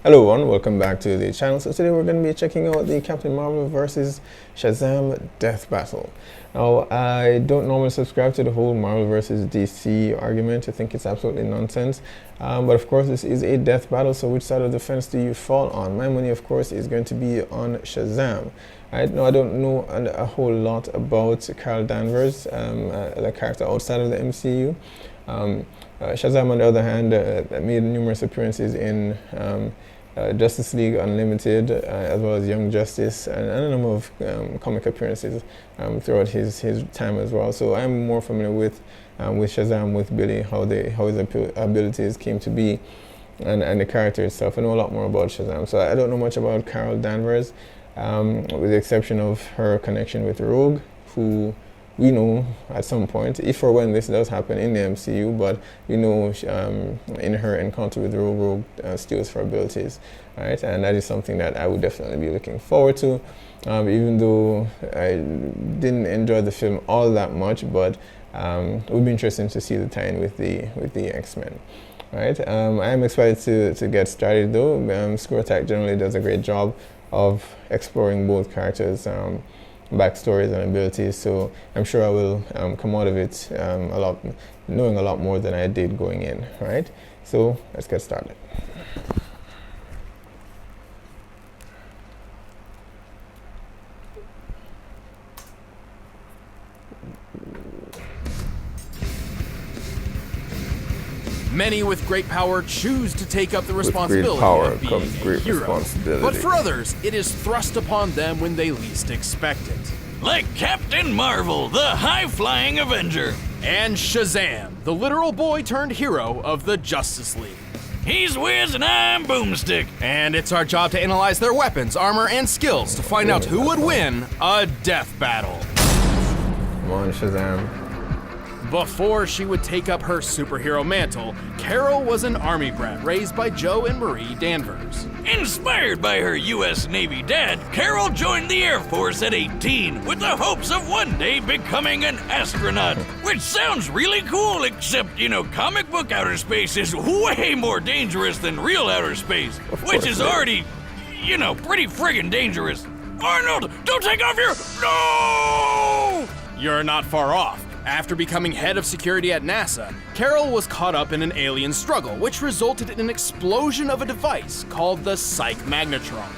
Hello everyone, welcome back to the channel. So today we're going to be checking out the Captain Marvel versus Shazam Death Battle. Now, I don't normally subscribe to the whole Marvel versus DC argument. I think it's absolutely nonsense. But of course, this is a death battle, so which side of the fence do you fall on? My money, of course, is going to be on Shazam. Right? Now, I don't know a whole lot about Carol Danvers, the character outside of the MCU. Shazam, on the other hand, made numerous appearances in Justice League Unlimited, as well as Young Justice, and a number of comic appearances throughout his time as well. So I'm more familiar with Shazam, with Billy, how his abilities came to be, and the character itself. I know a lot more about Shazam. So I don't know much about Carol Danvers, with the exception of her connection with Rogue, who we know at some point, if or when this does happen in the MCU, but we know in her encounter with Rogue steals her abilities, right? And that is something that I would definitely be looking forward to, even though I didn't enjoy the film all that much, but it would be interesting to see the tie-in with the X-Men. Right? I am excited to get started though. ScrewAttack generally does a great job of exploring both characters' backstories and abilities, so I'm sure I will come out of it knowing a lot more than I did going in, right? So let's get started. Many with great power choose to take up the responsibility of being a hero, but for others, it is thrust upon them when they least expect it. Like Captain Marvel, the high-flying Avenger. And Shazam, the literal boy-turned-hero of the Justice League. He's Wiz and I'm Boomstick. And it's our job to analyze their weapons, armor, and skills to find out who would win a death battle. Come on, Shazam. Before she would take up her superhero mantle, Carol was an army brat raised by Joe and Marie Danvers. Inspired by her U.S. Navy dad, Carol joined the Air Force at 18 with the hopes of one day becoming an astronaut. Which sounds really cool, except, comic book outer space is way more dangerous than real outer space, which is already, pretty friggin' dangerous. Arnold, don't take off your... No! You're not far off. After becoming head of security at NASA, Carol was caught up in an alien struggle, which resulted in an explosion of a device called the Psych Magnetron.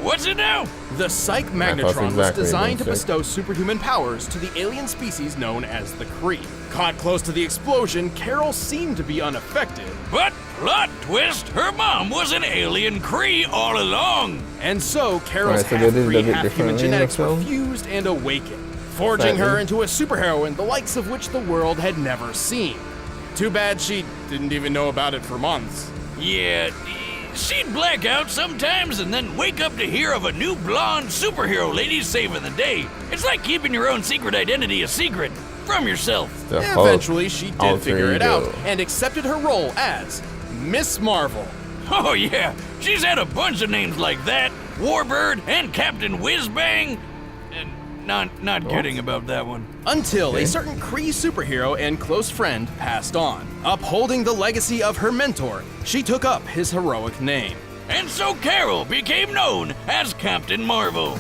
What's it now? The Psych Magnetron was designed to bestow superhuman powers to the alien species known as the Kree. Caught close to the explosion, Carol seemed to be unaffected. But, plot twist, her mom was an alien Kree all along. And so, Carol's half-Kree, half-human genetics were fused and awakened, forging her into a superheroine the likes of which the world had never seen. Too bad she didn't even know about it for months. Yeah, she'd black out sometimes and then wake up to hear of a new blonde superhero lady saving the day. It's like keeping your own secret identity a secret from yourself. Eventually, she did figure it out and accepted her role as Miss Marvel. Oh yeah, she's had a bunch of names like that. Warbird and Captain Whizbang. Not kidding about that one. Until a certain Kree superhero and close friend passed on. Upholding the legacy of her mentor, she took up his heroic name. And so Carol became known as Captain Marvel.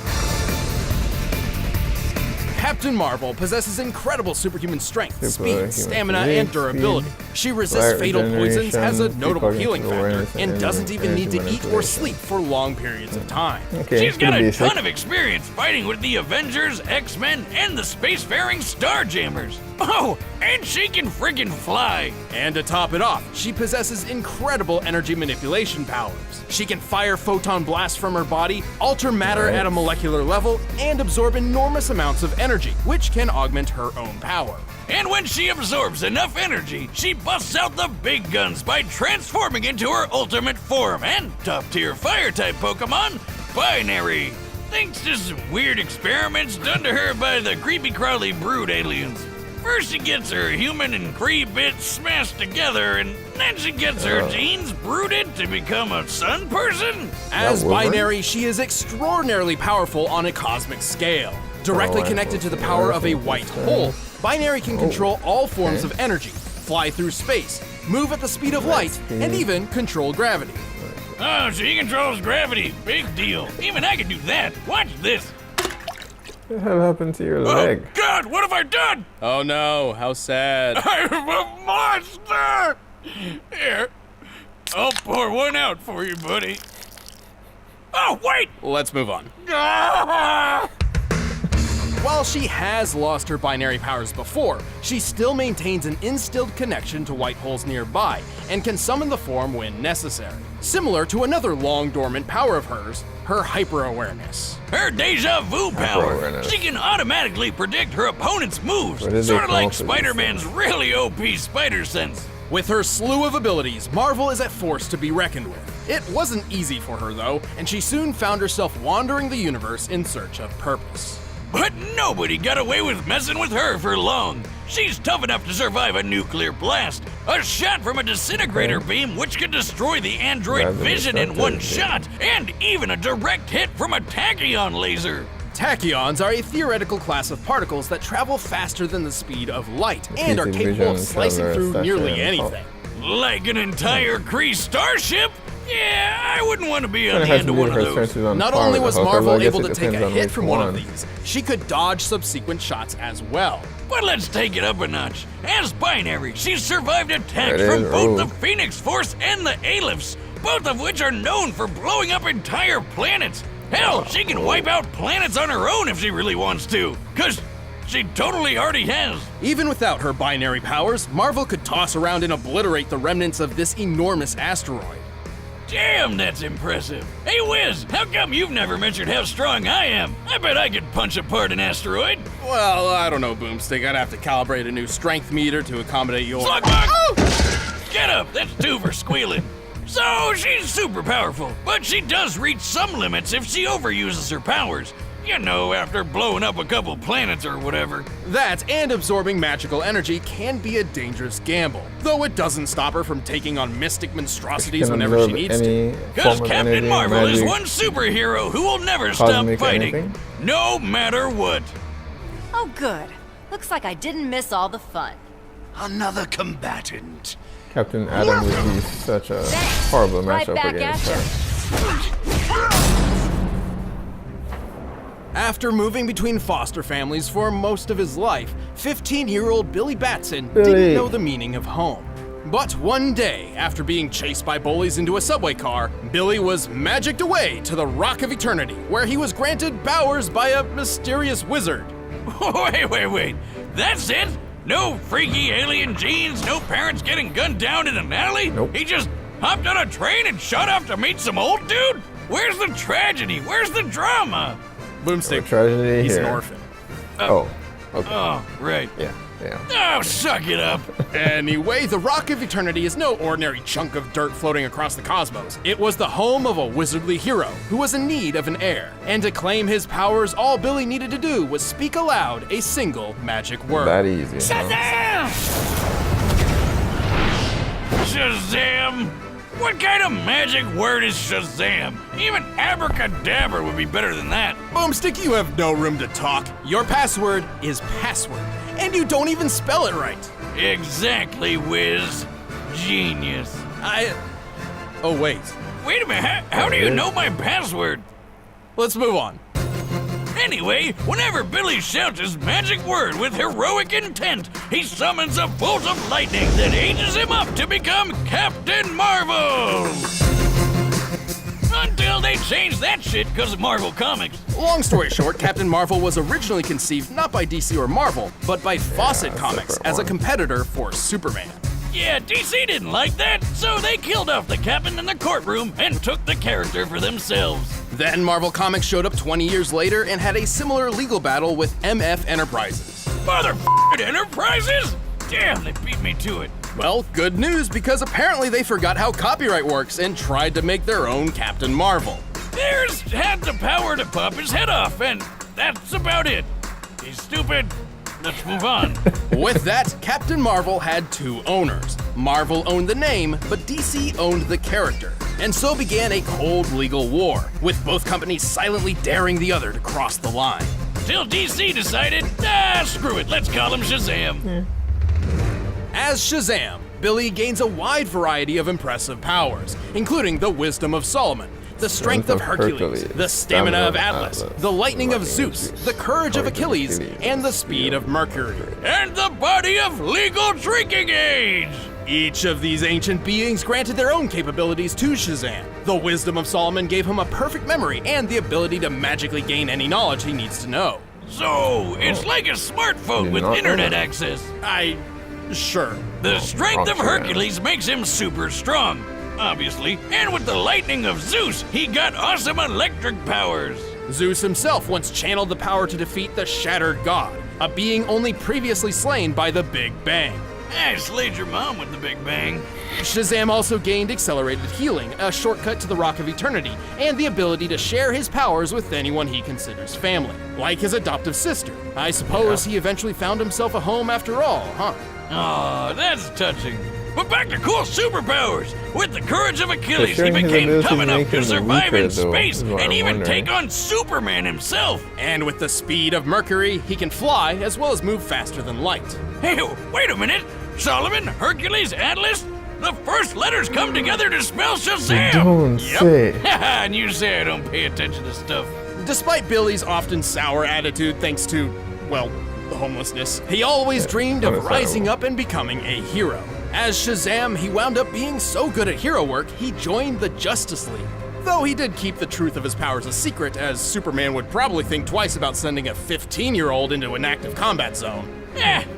Captain Marvel possesses incredible superhuman strength, speed, stamina, and durability. She resists fatal poisons, has a notable healing factor, and doesn't even need to eat or sleep for long periods of time. She's got a ton of experience fighting with the Avengers, X-Men, and the spacefaring Starjammers. Oh, and she can friggin' fly. And to top it off, she possesses incredible energy manipulation powers. She can fire photon blasts from her body, alter matter at a molecular level, and absorb enormous amounts of energy, which can augment her own power. And when she absorbs enough energy, she busts out the big guns by transforming into her ultimate form and top-tier fire-type Pokemon, Binary. Thanks to some weird experiments done to her by the creepy-crawly brood aliens. First she gets her human and Kree bits smashed together, and then she gets her genes brooded to become a sun person? As Binary, she is extraordinarily powerful on a cosmic scale. Directly connected to the power of a white hole, Binary can control all forms of energy, fly through space, move at the speed of light, and even control gravity. Oh, she controls gravity. Big deal. Even I can do that. Watch this. What the hell happened to your leg? Oh, God, what have I done? Oh no, how sad. I'm a monster! Here, I'll pour one out for you, buddy. Oh, wait! Let's move on. Ah! While she has lost her binary powers before, she still maintains an instilled connection to white holes nearby and can summon the form when necessary. Similar to another long dormant power of hers, her hyper-awareness. Her deja vu power. Hyper-awareness. She can automatically predict her opponent's moves, What is sort it of like called for this Spider-Man's really OP spider sense. With her slew of abilities, Marvel is a force to be reckoned with. It wasn't easy for her though, and she soon found herself wandering the universe in search of purpose. But nobody got away with messing with her for long. She's tough enough to survive a nuclear blast, a shot from a disintegrator beam which could destroy the android Rather vision in one destructive, shot, and even a direct hit from a tachyon laser. Tachyons are a theoretical class of particles that travel faster than the speed of light and are Repeating capable of vision, slicing traveler, through stature, nearly and anything. Like an entire Kree starship? Yeah, I wouldn't want to be on Kinda the has end to of do one with of her those. senses on Not par only with was the Hulk, although Marvel I guess able it to take depends a on hit which from one of these, she could dodge subsequent shots as well. But let's take it up a notch. As binary, she's survived attacks That from is both the rude. Phoenix Force and the Aleph, both of which are known for blowing up entire planets. Hell, she can wipe out planets on her own if she really wants to, 'cause she totally already has. Even without her binary powers, Marvel could toss around and obliterate the remnants of this enormous asteroid. Damn, that's impressive. Hey, Wiz, how come you've never mentioned how strong I am? I bet I could punch apart an asteroid. Well, I don't know, Boomstick. I'd have to calibrate a new strength meter to accommodate your... Slugbug! Get up, that's two for squealing. So, she's super powerful, but she does reach some limits if she overuses her powers. You know, after blowing up a couple planets or whatever. That and absorbing magical energy can be a dangerous gamble, though it doesn't stop her from taking on mystic monstrosities Can whenever she absorb needs to. any Because form of Captain energy, Marvel is magic, one superhero who will never stop cosmic fighting, anything? no matter what. Oh, good. Looks like I didn't miss all the fun. Another combatant. Captain Adam would be such a horrible Right matchup back against at her. After moving between foster families for most of his life, 15-year-old Billy Batson Billy. didn't know the meaning of home. But one day, after being chased by bullies into a subway car, Billy was magicked away to the Rock of Eternity, where he was granted powers by a mysterious wizard. Wait. That's it? No freaky alien genes, no parents getting gunned down in an alley? Nope. He just hopped on a train and shot off to meet some old dude? Where's the tragedy? Where's the drama? Boomstick, Tragedy he's here. an orphan. Oh, okay. Oh, right. Yeah. Oh, suck it up. Anyway, the Rock of Eternity is no ordinary chunk of dirt floating across the cosmos. It was the home of a wizardly hero who was in need of an heir. And to claim his powers, all Billy needed to do was speak aloud a single magic word. That easy. Huh? Shazam! Shazam! What kind of magic word is Shazam? Even abracadabra would be better than that. Boomstick, you have no room to talk. Your password is password, and you don't even spell it right. Exactly, Wiz. Genius. Oh, wait. Wait a minute, how do you know my password? Let's move on. Anyway, whenever Billy shouts his magic word with heroic intent, he summons a bolt of lightning that ages him up to become Captain Marvel! Until they change that shit because of Marvel Comics. Long story short, Captain Marvel was originally conceived not by DC or Marvel, but by Fawcett Comics separate as a one. competitor for Superman. Yeah, DC didn't like that, so they killed off the Captain in the courtroom and took the character for themselves. Then Marvel Comics showed up 20 years later and had a similar legal battle with MF Enterprises. Motherfucking Enterprises? Damn, they beat me to it. Well, good news, because apparently they forgot how copyright works and tried to make their own Captain Marvel. Theirs had the power to pop his head off, and that's about it. He's stupid. Let's move on. With that, Captain Marvel had two owners. Marvel owned the name, but DC owned the character. And so began a cold legal war, with both companies silently daring the other to cross the line. Till DC decided, screw it, let's call him Shazam. As Shazam, Billy gains a wide variety of impressive powers, including the wisdom of Solomon, the strength of Hercules, the stamina of Atlas, the lightning of Zeus, the courage of Achilles, and the speed of Mercury. And the body of legal drinking age! Each of these ancient beings granted their own capabilities to Shazam. The wisdom of Solomon gave him a perfect memory and the ability to magically gain any knowledge he needs to know. So, it's like a smartphone with internet access. Sure. The strength of Hercules makes him super strong, obviously. And with the lightning of Zeus, he got awesome electric powers. Zeus himself once channeled the power to defeat the Shattered God, a being only previously slain by the Big Bang. I slayed your mom with the Big Bang. Shazam also gained accelerated healing, a shortcut to the Rock of Eternity, and the ability to share his powers with anyone he considers family, like his adoptive sister. I suppose he eventually found himself a home after all, huh? Aw, that's touching. But back to cool superpowers! With the courage of Achilles, he Sharing his became ability tough to enough make to him survive weaker, in though, space is what and I'm even wondering. take on Superman himself. And with the speed of Mercury, he can fly as well as move faster than light. Hey, wait a minute! Solomon, Hercules, Atlas? The first letters come together to spell Shazam! Don't say. And you say I don't pay attention to stuff. Despite Billy's often sour attitude thanks to, well, homelessness, he always dreamed of rising up and becoming a hero. As Shazam, he wound up being so good at hero work, he joined the Justice League. Though he did keep the truth of his powers a secret, as Superman would probably think twice about sending a 15-year-old into an active combat zone.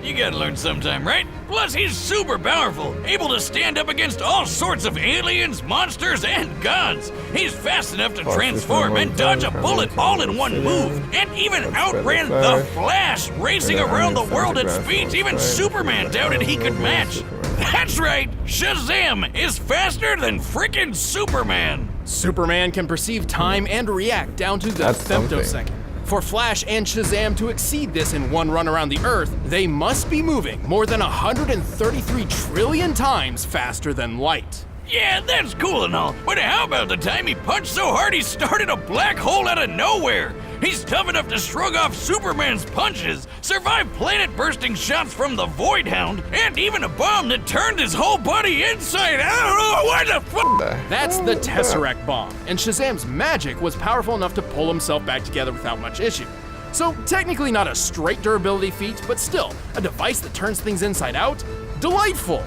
You gotta learn sometime, right? Plus, he's super powerful, able to stand up against all sorts of aliens, monsters, and gods. He's fast enough to transform and dodge a bullet all in one move, and even outran the Flash, racing around the world at speeds even Superman doubted he could match. That's right, Shazam is faster than frickin' Superman. Superman can perceive time and react down to the femtosecond. For Flash and Shazam to exceed this in one run around the Earth, they must be moving more than 133 trillion times faster than light. Yeah, that's cool and all, but how about the time he punched so hard he started a black hole out of nowhere? He's tough enough to shrug off Superman's punches, survive planet-bursting shots from the Void Hound, and even a bomb that turned his whole body inside out. What the fuck? That's the Tesseract bomb, and Shazam's magic was powerful enough to pull himself back together without much issue. So technically not a straight durability feat, but still, a device that turns things inside out? Delightful!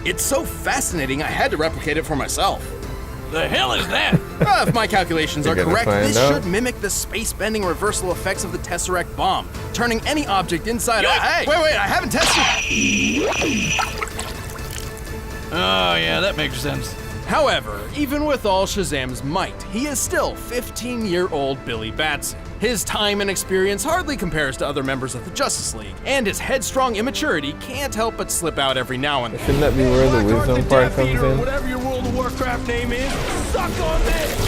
It's so fascinating I had to replicate it for myself. The hell is that? If my calculations are You're gonna correct, find this out. should mimic the space-bending reversal effects of the Tesseract bomb, turning any object inside out. Hey! Wait, I haven't tested. Oh yeah, that makes sense. However, even with all Shazam's might, he is still 15-year-old Billy Batson. His time and experience hardly compares to other members of the Justice League, and his headstrong immaturity can't help but slip out every now and then. Shouldn't that be where the wisdom part comes in? Whatever your World of Warcraft name is, suck on this!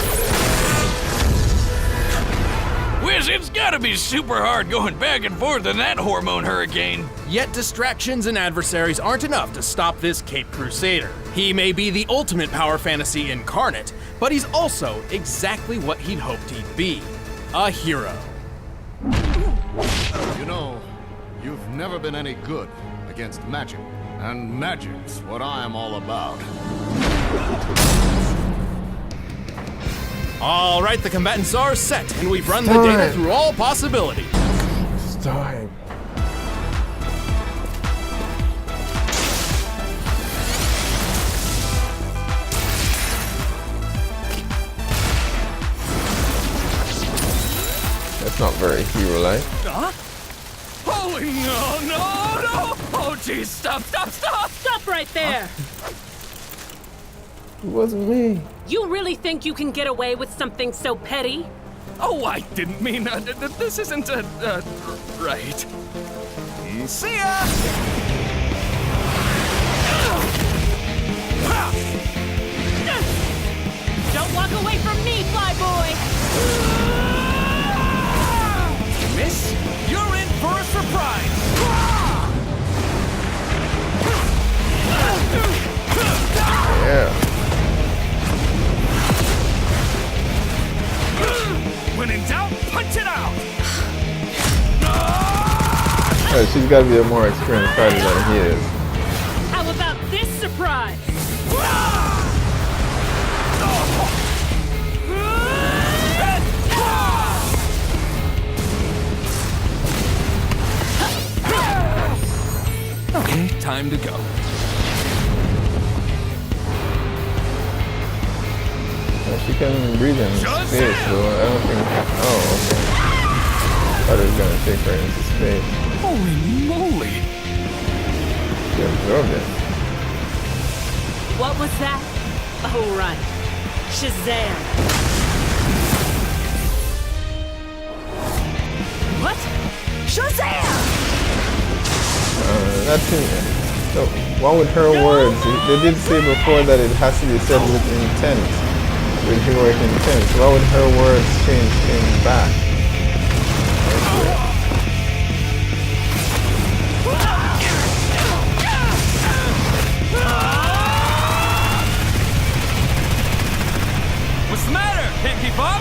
Wiz, it's gotta be super hard going back and forth in that hormone hurricane. Yet distractions and adversaries aren't enough to stop this Cape Crusader. He may be the ultimate power fantasy incarnate, but he's also exactly what he'd hoped he'd be. A hero. You know, you've never been any good against magic, and magic's what I am all about. All right, the combatants are set, and we've run the data through all possibilities. It's time. That's not very hero-like. Oh, no! Oh, geez, stop! Stop right there! It wasn't me. You really think you can get away with something so petty? Oh, I didn't mean this isn't right. See ya! Don't walk away from me, Flyboy! Miss, you're in for a surprise! Yeah. When in doubt, punch it out! Oh, she's got to be a more experienced fighter than he is. How about this surprise? time to go. Well, she can breathe in Shazam! space, so I don't think. Oh, okay. Thought it was gonna take her into space. Holy moly! She absorbed it. What was that? Oh, right. Shazam. What? Shazam! That's it. So, what with her words? They did say before that it has to be said with intent, with heroic intent. So, what would her words change him back? What's the matter? Can't keep up?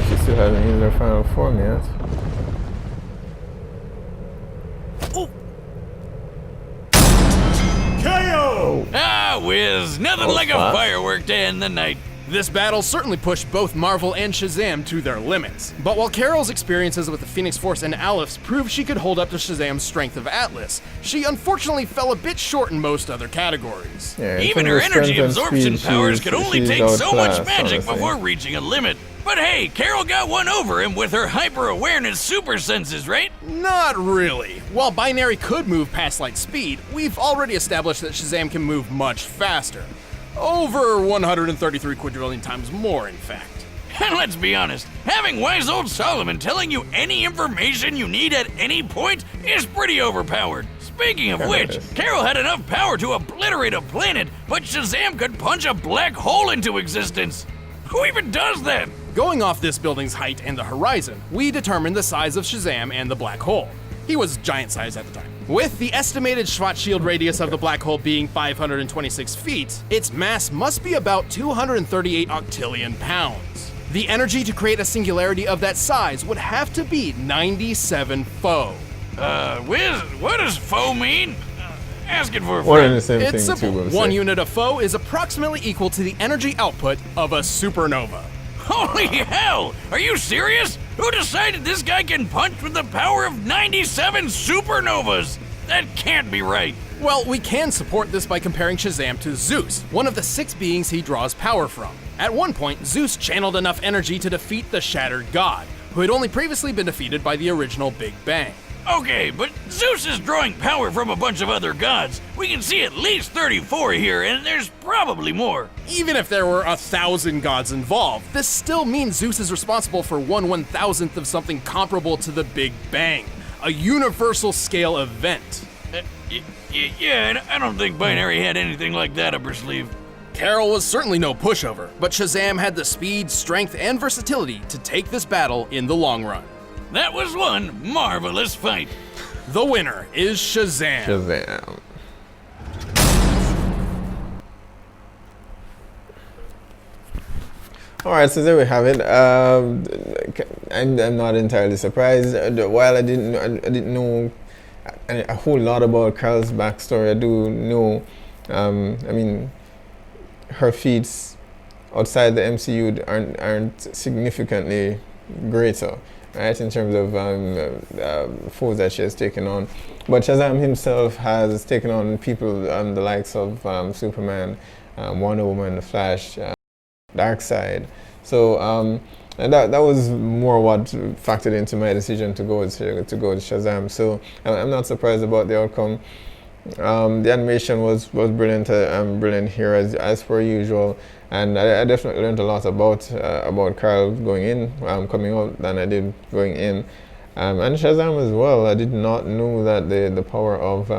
She still hasn't used her final form yet. Ah, whiz. Nothing Oh, like a fast. firework to end the night. This battle certainly pushed both Marvel and Shazam to their limits. But while Carol's experiences with the Phoenix Force and Aleph proved she could hold up to Shazam's strength of Atlas, she unfortunately fell a bit short in most other categories. Yeah, in Even terms her of energy strength and absorption speed, powers she's- could only she's take so much outclassed, magic honestly. before reaching a limit. But hey, Carol got one over him with her hyper-awareness super senses, right? Not really. While Binary could move past light speed, we've already established that Shazam can move much faster. Over 133 quadrillion times more, in fact. And let's be honest, having wise old Solomon telling you any information you need at any point is pretty overpowered. Speaking of which, Carol had enough power to obliterate a planet, but Shazam could punch a black hole into existence. Who even does that? Going off this building's height and the horizon, we determined the size of Shazam and the black hole. He was giant size at the time. With the estimated Schwarzschild radius of the black hole being 526 feet, its mass must be about 238 octillion pounds. The energy to create a singularity of that size would have to be 97 foe. Wiz, what does foe mean? Asking for a One and friend. the same It's thing, simple. too, but One say- unit of foe is approximately equal to the energy output of a supernova. Holy hell! Are you serious? Who decided this guy can punch with the power of 97 supernovas? That can't be right. Well, we can support this by comparing Shazam to Zeus, one of the 6 beings he draws power from. At one point, Zeus channeled enough energy to defeat the Shattered God, who had only previously been defeated by the original Big Bang. Okay, but Zeus is drawing power from a bunch of other gods. We can see at least 34 here, and there's probably more. Even if there were 1,000 gods involved, this still means Zeus is responsible for 1/1000th of something comparable to the Big Bang, a universal scale event. Yeah, and I don't think Binary had anything like that up her sleeve. Carol was certainly no pushover, but Shazam had the speed, strength, and versatility to take this battle in the long run. That was one marvelous fight. The winner is Shazam. Shazam. All right, so there we have it. I'm not entirely surprised. While I didn't know a whole lot about Carol's backstory, I do know. I mean, her feats outside the MCU aren't significantly greater, right, in terms of foes that she has taken on. But Shazam himself has taken on people the likes of Superman, Wonder Woman, The Flash, Darkseid. So and that was more what factored into my decision to go with Shazam. So I'm not surprised about the outcome. The animation was brilliant, brilliant here as per usual, and I definitely learned a lot about Carl going in, coming out, than I did going in, and Shazam as well. I did not know that the power of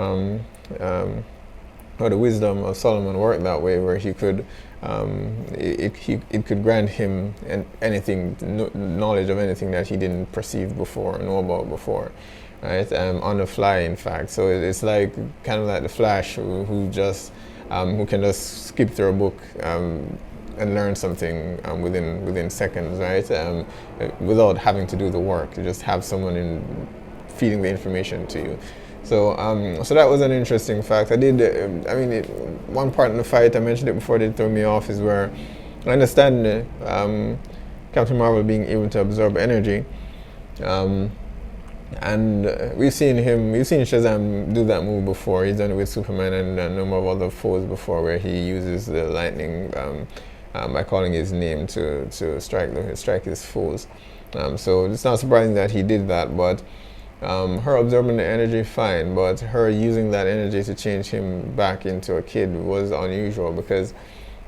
or the wisdom of Solomon worked that way, where he could it could grant him anything, knowledge of anything that he didn't perceive before, know about before. Right, on the fly, in fact. So it's like kind of like the Flash, who can just skip through a book and learn something within seconds, right? Without having to do the work. You just have someone feeding the information to you. So so that was an interesting fact. I did, one part in the fight, I mentioned it before, they threw me off, is where I understand Captain Marvel being able to absorb energy. And we've seen Shazam do that move before. He's done it with Superman and a number of other foes before, where he uses the lightning by calling his name to strike his foes. So it's not surprising that he did that, but her absorbing the energy, fine, but her using that energy to change him back into a kid was unusual, because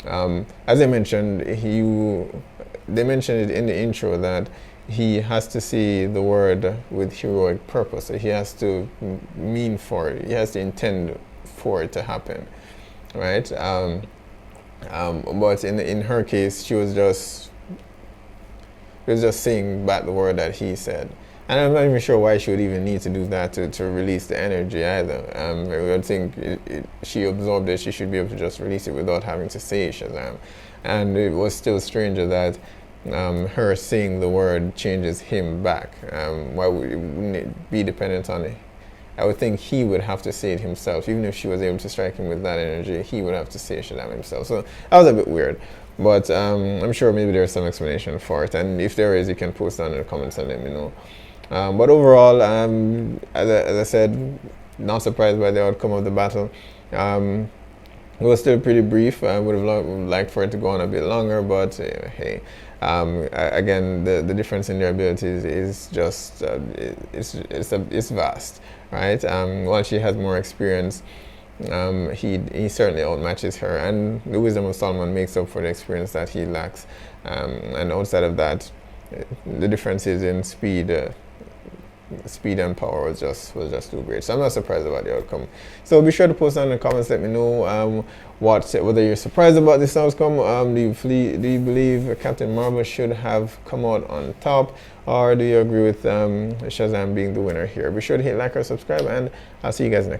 as I mentioned, they mentioned it in the intro that he has to see the word with heroic purpose. So he has to mean for it. He has to intend for it to happen, right? But in her case, she was just saying back the word that he said. And I'm not even sure why she would even need to do that to release the energy either. I would think she absorbed it. She should be able to just release it without having to say Shazam. And it was still stranger that her saying the word changes him back. Why wouldn't it be dependent on it? I would think he would have to say it himself. Even if she was able to strike him with that energy, he would have to say Shazam himself. So that was a bit weird. But I'm sure maybe there's some explanation for it. And if there is, you can post down in the comments and let me know. But overall, as I said, not surprised by the outcome of the battle. It was still pretty brief. I would have liked for it to go on a bit longer, but hey. Again, the difference in their abilities is just it's vast, right? While she has more experience, he certainly outmatches her, and the wisdom of Solomon makes up for the experience that he lacks. And outside of that, the differences in speed and power was just too great. So I'm not surprised about the outcome. So be sure to post down in the comments. Let me know whether you're surprised about this outcome. Do you believe Captain Marvel should have come out on top, or do you agree with Shazam being the winner here? Be sure to hit like or subscribe, and I'll see you guys next time.